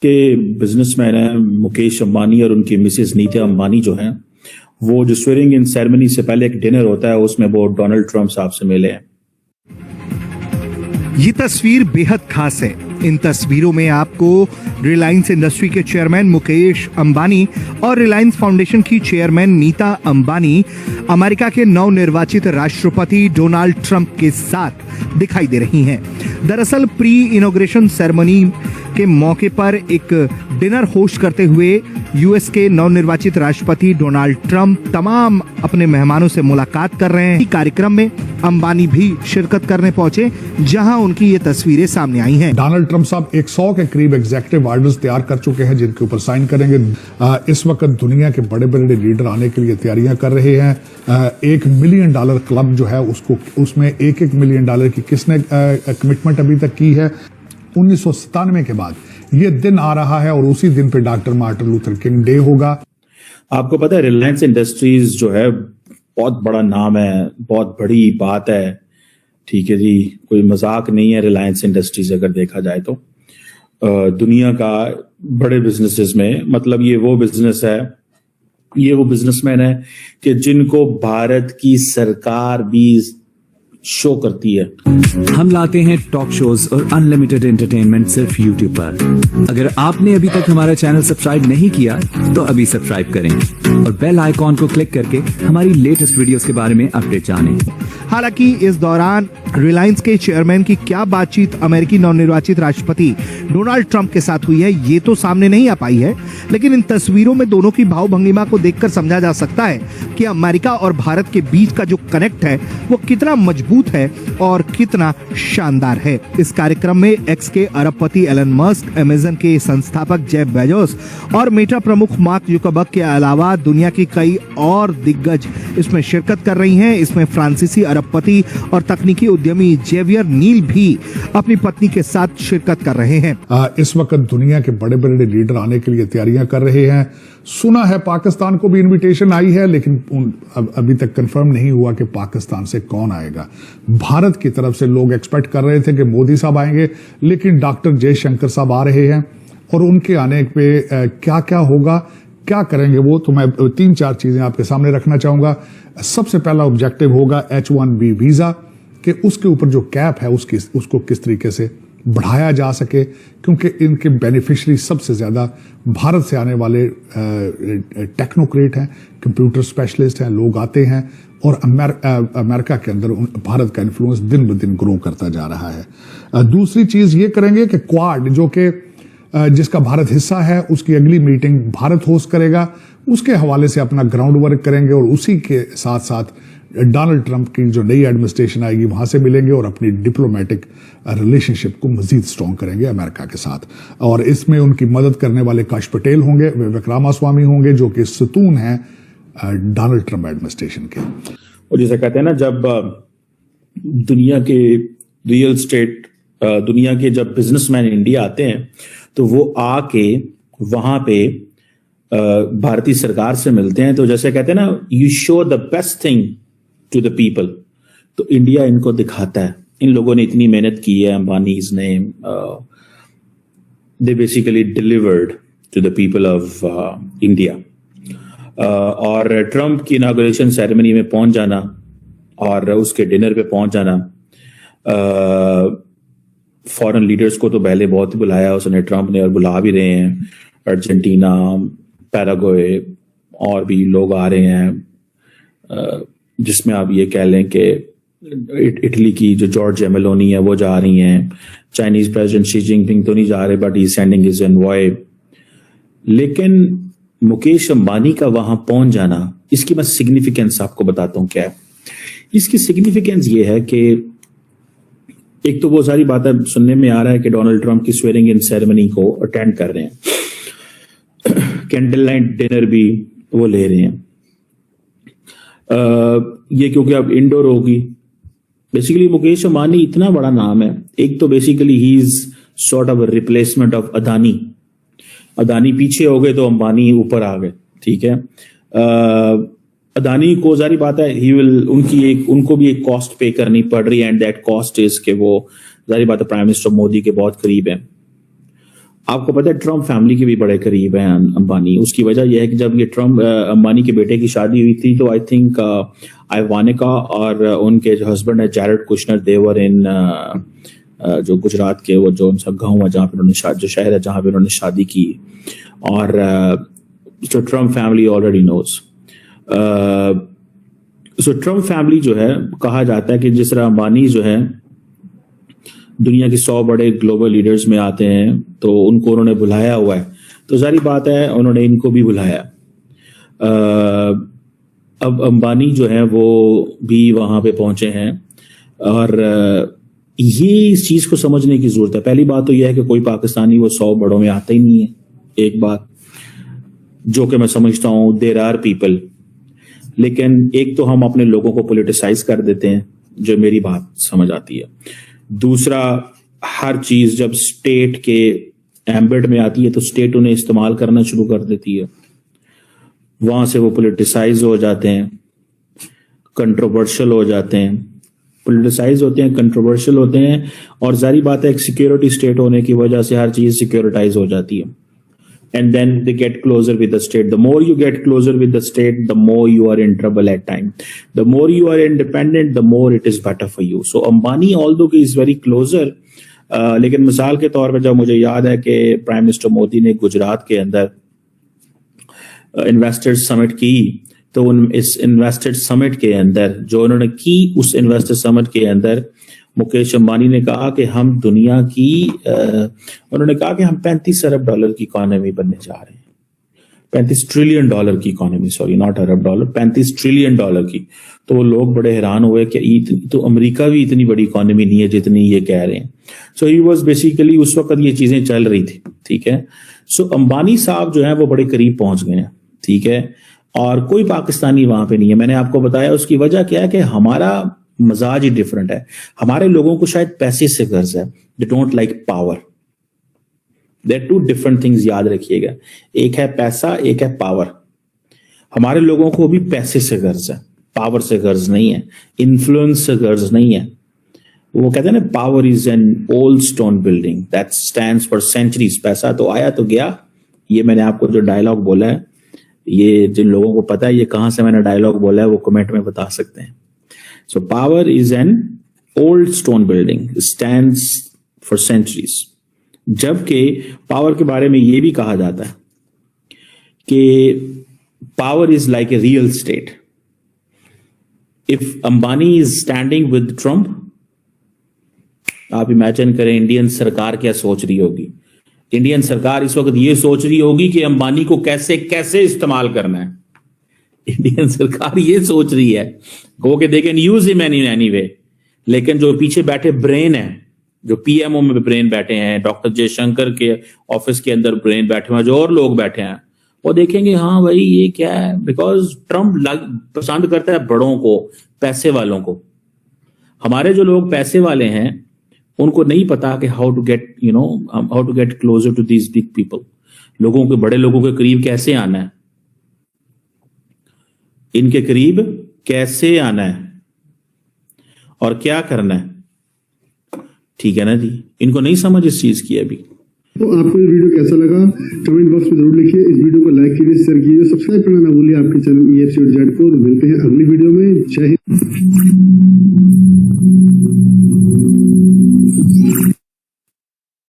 के बिजनेसमैन हैं मुकेश अंबानी और उनकी मिसेस नीता अंबानी जो हैं, वो जो स्वेरिंग इन सेरेमनी से पहले एक डिनर होता है उसमें वो डोनाल्ड ट्रंप साहब से मिले हैं। ये तस्वीर बेहद खास है। इन तस्वीरों में आपको रिलायंस इंडस्ट्री के चेयरमैन मुकेश अंबानी और रिलायंस फाउंडेशन की चेयरमैन नीता अंबानी अमेरिका के नवनिर्वाचित राष्ट्रपति डोनाल्ड ट्रंप के साथ दिखाई दे रही हैं। दरअसल प्री इनॉग्रेशन सेरेमनी के मौके पर एक डिनर होस्ट करते हुए यूएस के नवनिर्वाचित राष्ट्रपति डोनाल्ड ट्रंप तमाम अपने मेहमानों से मुलाकात कर रहे हैं। कार्यक्रम में अंबानी भी शिरकत करने पहुंचे, जहां उनकी ये तस्वीरें सामने आई हैं। डोनाल्ड ट्रंप साहब 100 के करीब एग्जीक्यूटिव ऑर्डर्स तैयार कर चुके हैं जिनके ऊपर साइन करेंगे। इस वक्त दुनिया के बड़े बड़े लीडर आने के लिए तैयारियां कर रहे हैं। $1 मिलियन क्लब जो है उसमें $1 मिलियन की किसने कमिटमेंट अभी तक की है। 1997 के बाद ये दिन आ रहा है और उसी दिन पे doctor Martin Luther king day होगा। आपको पता है रिलायंस इंडस्ट्रीज जो है बहुत बड़ा नाम है, बहुत बड़ी बात है, ठीक है जी, कोई मजाक नहीं है। रिलायंस इंडस्ट्रीज अगर देखा जाए तो दुनिया का बड़े बिजनेसेस में, मतलब ये वो बिजनेस है, ये वो बिजनेसमैन है कि जिनको भारत की सरकार भी शो करती है। हम लाते हैं टॉक शोज और अनलिमिटेड एंटरटेनमेंट सिर्फ यूट्यूब पर। अगर आपने अभी तक हमारा चैनल सब्सक्राइब नहीं किया तो अभी सब्सक्राइब करें और बेल आइकॉन को क्लिक करके हमारी लेटेस्ट वीडियोस के बारे में अपडेट जानें। हालांकि इस दौरान रिलायंस के चेयरमैन की क्या बातचीत अमेरिकी नवनिर्वाचित राष्ट्रपति डोनाल्ड ट्रंप के साथ हुई है ये तो सामने नहीं आ पाई है, लेकिन इन तस्वीरों में दोनों की भाव-भंगिमा को देखकर समझा जा सकता है कि अमेरिका और भारत के बीच का जो कनेक्ट है वो कितना मजबूत है और कितना शानदार है। इस कार्यक्रम में एक्स के अरबपति एलन मस्क, अमेज़न के संस्थापक जेफ बेजोस और मेटा प्रमुख मार्क जुकरबर्ग के अलावा दुनिया की कई और दिग्गज इसमें शिरकत कर रही हैं। इसमें फ्रांसीसी अरबपति और तकनीकी उद्यमी जेवियर नील भी अपनी पत्नी के साथ शिरकत कर रहे हैं। इस वक्त दुनिया के बड़े बड़े लीडर आने के लिए तैयारियां कर रहे हैं। सुना है पाकिस्तान को भी इनविटेशन आई है, लेकिन अभी तक कंफर्म नहीं हुआ कि पाकिस्तान से कौन आएगा। भारत की तरफ से लोग एक्सपेक्ट कर रहे थे कि मोदी साहब आएंगे, लेकिन डॉक्टर जयशंकर साहब आ रहे हैं और उनके आने पे क्या क्या होगा, क्या करेंगे वो तो मैं 3-4 चीजें आपके सामने रखना चाहूंगा। सबसे पहला ऑब्जेक्टिव होगा H1B वीजा कि उसके ऊपर जो कैप है उसको किस तरीके से बढ़ाया जा सके, क्योंकि इनके बेनिफिशियरी सबसे ज्यादा भारत से आने वाले टेक्नोक्रेट हैं, कंप्यूटर स्पेशलिस्ट हैं, लोग आते हैं और अमेरिका के अंदर भारत का इन्फ्लुएंस दिन ब दिन ग्रो करता जा रहा है। दूसरी चीज ये करेंगे कि क्वाड जो कि जिसका भारत हिस्सा है उसकी अगली मीटिंग भारत होस्ट करेगा, उसके हवाले से अपना ग्राउंड वर्क करेंगे और उसी के साथ साथ डोनाल्ड ट्रंप की जो नई एडमिनिस्ट्रेशन आएगी वहां से मिलेंगे और अपनी डिप्लोमेटिक रिलेशनशिप को मजीद स्ट्रॉन्ग करेंगे अमेरिका के साथ। और इसमें उनकी मदद करने वाले काश पटेल होंगे, विवेक रामास्वामी होंगे, जो कि सतून हैं डोनाल्ड ट्रंप एडमिनिस्ट्रेशन के। और जैसे कहते हैं ना, जब दुनिया के रियल स्टेट दुनिया के जब बिजनेसमैन इंडिया आते हैं तो वो आके वहां पे भारतीय सरकार से मिलते हैं, तो जैसे कहते हैं ना, you show the best thing to the people, तो इंडिया इनको दिखाता है। इन लोगों ने इतनी मेहनत की है, अंबानीज ने, they basically delivered to the people of India. और ट्रंप की इनॉग्रेशन सेरेमनी में पहुंच जाना और उसके डिनर पे पहुंच जाना, फॉरेन लीडर्स को तो पहले बहुत ही बुलाया उसने, ट्रंप ने, और बुला भी रहे हैं। अर्जेंटीना, पैराग्वे और भी लोग आ रहे हैं, जिसमें आप ये कह लें कि इटली की जो जॉर्जिया मेलोनी है वो जा रही हैं। चाइनीज प्रेसिडेंट शी जिनपिंग तो नहीं जा रहे, but he sending his envoy. लेकिन मुकेश अंबानी का वहां पहुंच जाना, इसकी मैं सिग्निफिकेंस आपको बताता हूं क्या है। इसकी सिग्निफिकेंस ये है कि एक तो वो सारी बातें सुनने में आ रहा है कि डोनाल्ड ट्रंप की स्वेरिंग इन सेरेमनी को अटेंड कर रहे हैं, कैंडल लाइट डिनर भी वो ले रहे हैं। ये क्योंकि अब इंडोर होगी। बेसिकली मुकेश अंबानी इतना बड़ा नाम है, एक तो basically he is sort of replacement of Adani. Adani पीछे हो गए तो अंबानी ऊपर आ गए, ठीक है। अदानी को जारी बात है, ही विल उनको भी एक कॉस्ट पे करनी पड़ रही है, एंड दैट कॉस्ट इज के वो जारी बात है प्राइम मिनिस्टर मोदी के बहुत करीब है। आपको पता है ट्रम्प फैमिली के भी बड़े करीब हैं अंबानी। उसकी वजह यह है कि जब ये ट्रम्प अंबानी के बेटे की शादी हुई थी तो आई थिंक आइवानिका और उनके जो हस्बैंड है जैरेड कुशनर देवर इन जो गुजरात के वो जो उनका गाँव है जहाँ पे उन्होंने जो शहर है जहाँ पे उन्होंने शादी की, और जो ट्रम्प फैमिली ऑलरेडी नोज। सो ट्रम्प फैमिली जो है, कहा जाता है कि जिस तरह अंबानी जो है दुनिया के 100 बड़े ग्लोबल लीडर्स में आते हैं तो उनको उन्होंने बुलाया हुआ है, तो जारी बात है उन्होंने इनको भी बुलाया। अब अंबानी जो है वो भी वहां पे पहुंचे हैं, और ये इस चीज को समझने की जरूरत है। पहली बात तो यह है कि कोई पाकिस्तानी वो 100 बड़ों में आता ही नहीं है, एक बात जो कि मैं समझता हूं देयर आर पीपल, लेकिन एक तो हम अपने लोगों को पॉलिटिसाइज कर देते हैं, जो मेरी बात समझ आती है। दूसरा, हर चीज जब स्टेट के एम्बेड में आती है तो स्टेट उन्हें इस्तेमाल करना शुरू कर देती है, वहां से वो पॉलिटिसाइज हो जाते हैं, कंट्रोवर्शियल हो जाते हैं, पॉलिटिसाइज होते हैं, कंट्रोवर्शियल होते हैं, और जारी बात है एक सिक्योरिटी स्टेट होने की वजह से हर चीज सिक्योरिटाइज हो जाती है। And then they get closer with the state. The more you get closer with the state, the more you are in trouble at time. The more you are independent, the more it is better for you. So Ambani, although he is very closer, लेकिन मिसाल के तौर पे जब मुझे याद है कि प्राइम मिनिस्टर मोदी ने गुजरात के अंदर इन्वेस्टर्स समिट की, तो इस इन्वेस्टर्स समिट के अंदर जो उन्होंने की, उस इन्वेस्टर्स समिट के अंदर मुकेश अंबानी ने कहा कि हम दुनिया की उन्होंने कहा कि हम $35 अरब की इकोनॉमी बनने जा रहे हैं। $35 ट्रिलियन की economy, sorry not Arab dollar, $35 trillion की। तो वो लोग बड़े हैरान हुए कि तो अमेरिका भी इतनी बड़ी इकोनॉमी नहीं है जितनी ये कह रहे हैं। सो ही वाज बेसिकली, उस वक्त ये चीजें चल रही थी, ठीक है। सो अंबानी साहब जो है वो बड़े करीब पहुंच गए हैं, ठीक है, और कोई पाकिस्तानी वहां पे नहीं है। मैंने आपको बताया उसकी वजह क्या है कि हमारा मजाज ही डिफरेंट है। हमारे लोगों को शायद पैसे से गर्ज है, they don't like power. There two different things, याद रखिएगा, एक है पैसा, एक है पावर। हमारे लोगों को भी पैसे से गर्ज है, पावर से गर्ज नहीं है, इन्फ्लुएंस से गर्ज नहीं है। वो कहते हैं ना, power is an old stone building that stands for centuries. पैसा तो आया तो गया। ये मैंने आपको जो डायलॉग बोला है, ये जिन लोगों को पता है ये कहां से मैंने डायलॉग बोला है वो कमेंट में बता सकते हैं। So power is an old stone building, stands for centuries. जबकि पावर के बारे में यह भी कहा जाता है कि power is like a real estate. If Ambani is standing with Trump, आप इमेजिन करें इंडियन सरकार क्या सोच रही होगी। इंडियन सरकार इस वक्त ये सोच रही होगी कि अंबानी को कैसे कैसे इस्तेमाल करना है। इंडियन सरकार ये सोच रही है गो के they can use him in any way, लेकिन जो पीछे बैठे ब्रेन है, जो पीएमओ में ब्रेन बैठे हैं, डॉक्टर जयशंकर के ऑफिस के अंदर ब्रेन बैठे हैं, जो और लोग बैठे हैं, वो देखेंगे हाँ भाई ये क्या है। बिकॉज ट्रम्प पसंद करता है बड़ों को, पैसे वालों को। हमारे जो लोग पैसे वाले हैं उनको नहीं पता कि how to get closer to these big people. लोगों के, बड़े लोगों के करीब कैसे आना है, इनके करीब कैसे आना है और क्या करना है, ठीक है ना जी। इनको नहीं समझ इस चीज की अभी। तो आपको ये वीडियो कैसा लगा कमेंट बॉक्स में जरूर लिखिए। इस वीडियो को लाइक कीजिए, शेयर कीजिए, सब्सक्राइब करना ना भूलिए आपके चैनल EFC और जेड को। मिलते हैं अगली वीडियो में। जय हिंद।